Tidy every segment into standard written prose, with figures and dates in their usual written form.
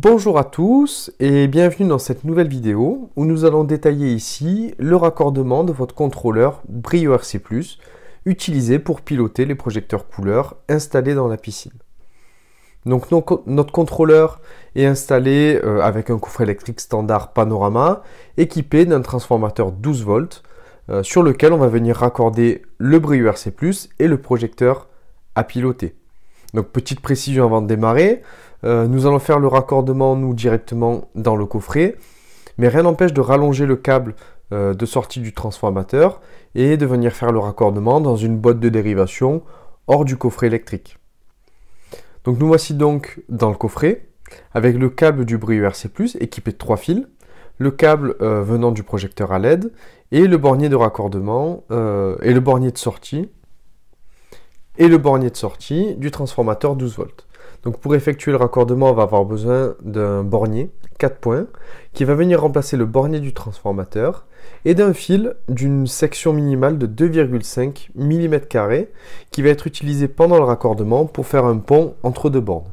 Bonjour à tous et bienvenue dans cette nouvelle vidéo où nous allons détailler ici le raccordement de votre contrôleur Brio RC+, utilisé pour piloter les projecteurs couleurs installés dans la piscine. Donc notre contrôleur est installé avec un coffret électrique standard Panorama équipé d'un transformateur 12 volts sur lequel on va venir raccorder le Brio RC+, et le projecteur à piloter. Donc petite précision avant de démarrer, nous allons faire le raccordement nous directement dans le coffret, mais rien n'empêche de rallonger le câble de sortie du transformateur et de venir faire le raccordement dans une boîte de dérivation hors du coffret électrique. Donc nous voici donc dans le coffret avec le câble du Brio RC+, équipé de 3 fils, le câble venant du projecteur à LED et le bornier de raccordement et le bornier de sortie du transformateur 12 volts. Donc pour effectuer le raccordement, on va avoir besoin d'un bornier 4 points qui va venir remplacer le bornier du transformateur et d'un fil d'une section minimale de 2,5 mm² qui va être utilisé pendant le raccordement pour faire un pont entre deux bornes.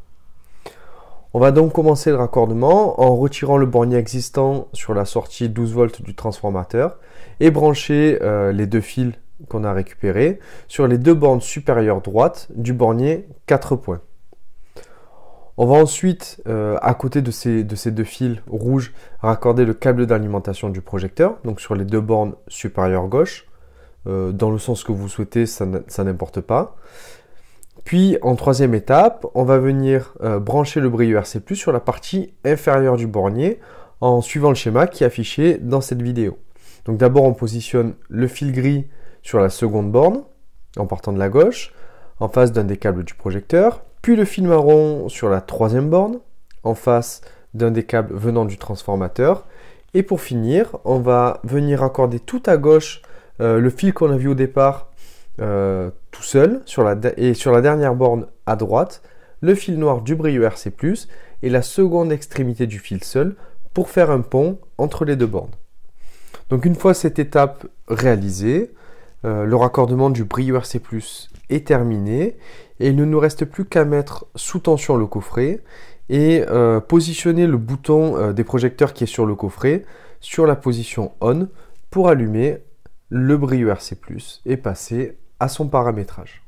On va donc commencer le raccordement en retirant le bornier existant sur la sortie 12 volts du transformateur et brancher les deux fils qu'on a récupérés sur les deux bornes supérieures droites du bornier 4 points. On va ensuite, à côté de ces deux fils rouges, raccorder le câble d'alimentation du projecteur, donc sur les deux bornes supérieures gauche, dans le sens que vous souhaitez, ça n'importe pas. Puis, en troisième étape, on va venir brancher le Brio RC+, sur la partie inférieure du bornier, en suivant le schéma qui est affiché dans cette vidéo. Donc d'abord, on positionne le fil gris sur la seconde borne, en partant de la gauche, en face d'un des câbles du projecteur, puis le fil marron sur la troisième borne, en face d'un des câbles venant du transformateur. Et pour finir, on va venir accorder tout à gauche le fil qu'on a vu au départ tout seul, et sur la dernière borne à droite, le fil noir du Brio RC+, et la seconde extrémité du fil seul, pour faire un pont entre les deux bornes. Donc une fois cette étape réalisée, le raccordement du Brio RC+ est terminé et il ne nous reste plus qu'à mettre sous tension le coffret et positionner le bouton des projecteurs qui est sur le coffret sur la position ON pour allumer le Brio RC+ et passer à son paramétrage.